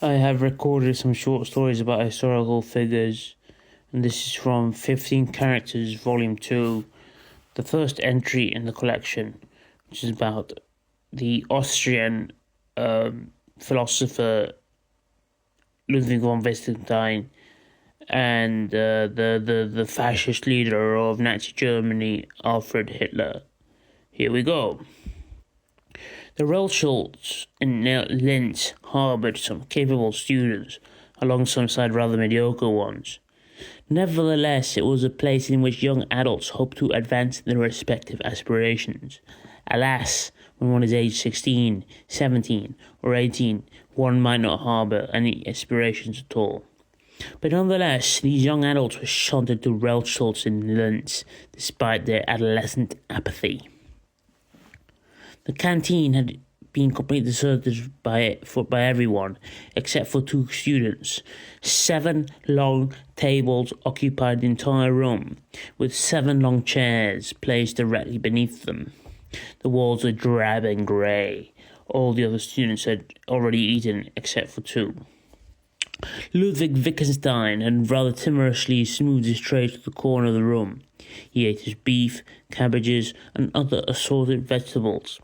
I have recorded some short stories about historical figures, and this is from 15 Characters, Volume 2, the first entry in the collection, which is about the Austrian philosopher Ludwig von Wittgenstein and the fascist leader of Nazi Germany, Adolf Hitler. Here we go. The Rothschilds in Linz harboured some capable students, alongside rather mediocre ones. Nevertheless, it was a place in which young adults hoped to advance their respective aspirations. Alas, when one is aged 16, 17, or 18, one might not harbour any aspirations at all. But nonetheless, these young adults were shunted to Rothschilds in Linz, despite their adolescent apathy. The canteen had been completely deserted by everyone, except for 2 students. 7 long tables occupied the entire room, with 7 long chairs placed directly beneath them. The walls were drab and grey. All the other students had already eaten, except for 2. Ludwig Wittgenstein had rather timorously smoothed his tray to the corner of the room. He ate his beef, cabbages, and other assorted vegetables.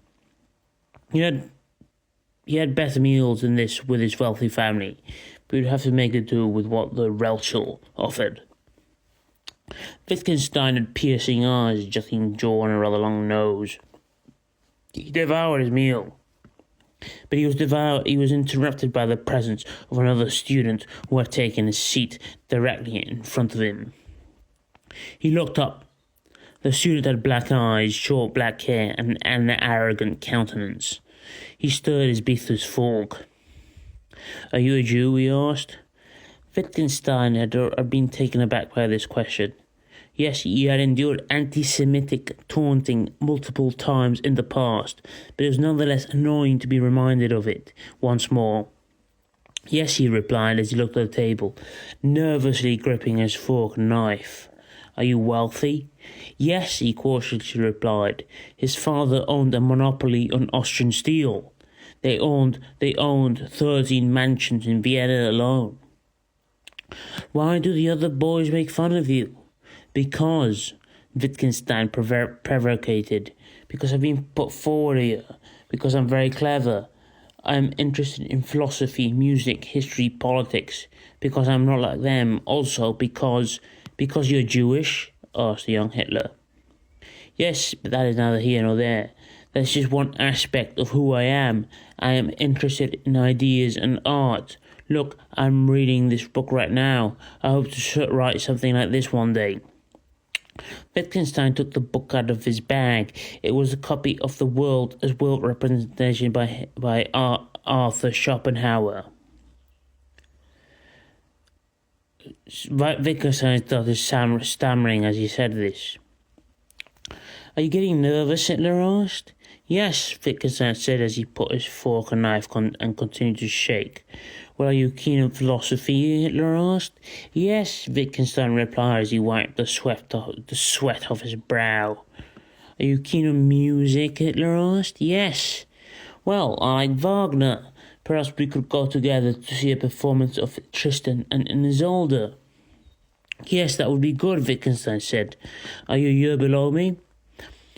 He had better meals than this with his wealthy family, but he would have to make do with what the Rothschild offered. Wittgenstein had piercing eyes, jutting jaw, and a rather long nose. He devoured his meal, but he was interrupted by the presence of another student who had taken a seat directly in front of him. He looked up. The student had black eyes, short black hair, and an arrogant countenance. He stirred his beef with his fork. "Are you a Jew?" he asked. Wittgenstein had been taken aback by this question. Yes, he had endured anti-Semitic taunting multiple times in the past, but it was nonetheless annoying to be reminded of it once more. "Yes," he replied as he looked at the table, nervously gripping his fork and knife. "Are you wealthy?" "Yes," he cautiously replied. His father owned a monopoly on Austrian steel. They owned 13 mansions in Vienna alone. "Why do the other boys make fun of you?" "Because," Wittgenstein provocated, "because I've been put forward here, because I'm very clever. I'm interested in philosophy, music, history, politics, because I'm not like them. Also because you're Jewish?" asked the young Hitler. "Yes, but that is neither here nor there. That's just one aspect of who I am. I am interested in ideas and art. Look, I'm reading this book right now. I hope to write something like this one day." Wittgenstein took the book out of his bag. It was a copy of The World as World Representation by Arthur Schopenhauer. Wittgenstein started stammering as he said this. "Are you getting nervous?" Hitler asked. "Yes," Wittgenstein said as he put his fork and knife and continued to shake. "Well, are you keen on philosophy?" Hitler asked. "Yes," Wittgenstein replied as he wiped the sweat off his brow. "Are you keen on music?" Hitler asked. "Yes." "Well, I like Wagner. Perhaps we could go together to see a performance of Tristan and Isolde." "Yes, that would be good," Wittgenstein said. "Are you a year below me?"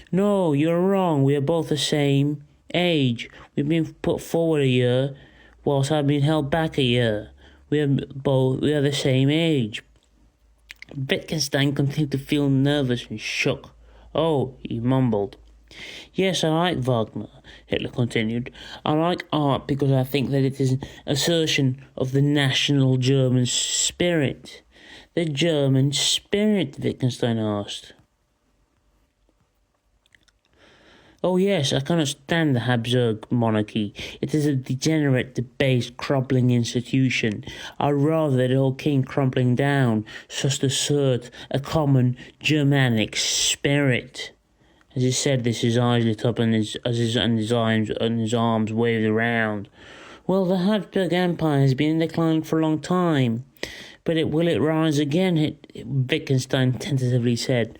"No, you're wrong. We are both the same age. We've been put forward a year, whilst I've been held back a year. We are the same age." Wittgenstein continued to feel nervous and shook. "Oh," he mumbled. "Yes, I like Wagner," Hitler continued. "I like art because I think that it is an assertion of the national German spirit." "The German spirit?" Wittgenstein asked. "Oh yes, I cannot stand the Habsburg monarchy. It is a degenerate, debased, crumbling institution. I'd rather that it all came crumbling down, so as to assert a common Germanic spirit." As he said this, his eyes lit up and his arms waved around. "Well, the Habsburg Empire has been in decline for a long time, but will it rise again?" Wittgenstein tentatively said.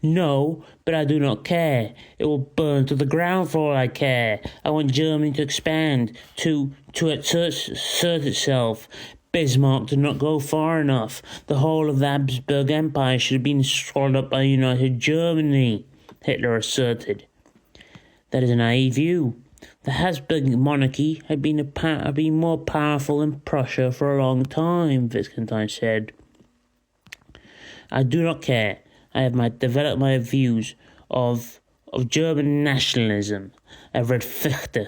No, but I do not care. It will burn to the ground for all I care. I want Germany to expand, to assert itself. Bismarck did not go far enough. The whole of the Habsburg Empire should have been swallowed up by united Germany, Hitler asserted. That is a naive view. The Habsburg monarchy had been more powerful than Prussia for a long time, Wittgenstein said. I do not care. I have developed my views of German nationalism. I've read Fichte.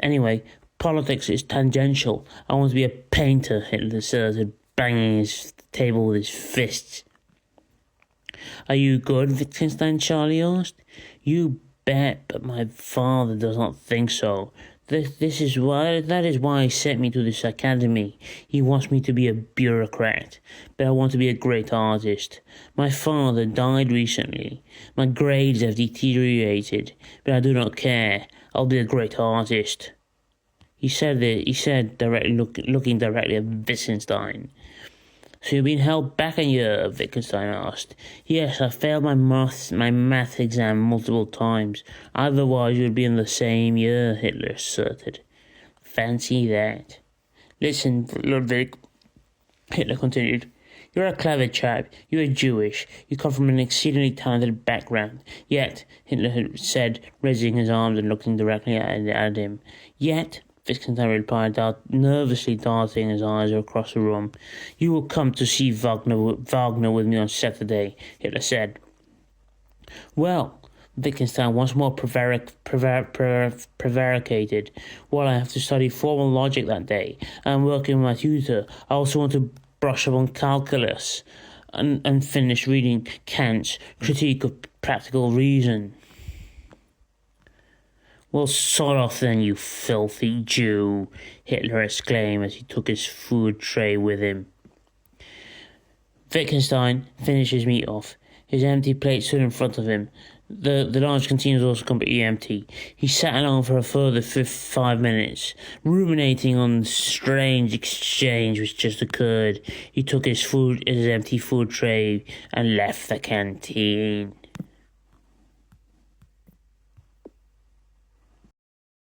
Anyway, politics is tangential. I want to be a painter, Hitler asserted, banging his table with his fists. Are you good, Wittgenstein? Charlie asked. You bet, but my father does not think so. That is why he sent me to this academy. He wants me to be a bureaucrat, but I want to be a great artist. My father died recently. My grades have deteriorated, but I do not care. I'll be a great artist. He said directly, looking directly at Wittgenstein. So you've been held back a year, Wittgenstein asked. Yes, I failed my math exam multiple times. Otherwise you would be in the same year, Hitler asserted. Fancy that. Listen, Ludwig, Hitler continued. You're a clever chap. You are Jewish. You come from an exceedingly talented background. Yet, Hitler said, raising his arms and looking directly at him. Yet, Wittgenstein replied, nervously darting his eyes across the room. You will come to see Wagner with me on Saturday, Hitler said. Well, Wittgenstein once more prevaricated. Well, I have to study formal logic that day. I'm working with my tutor. I also want to brush up on calculus and finish reading Kant's Critique of Practical Reason. Well, sod off then, you filthy Jew, Hitler exclaimed as he took his food tray with him. Wittgenstein finished his meat off. His empty plate stood in front of him. The large canteen was also completely empty. He sat alone for a further 5 minutes, ruminating on the strange exchange which just occurred. He took his empty food tray and left the canteen.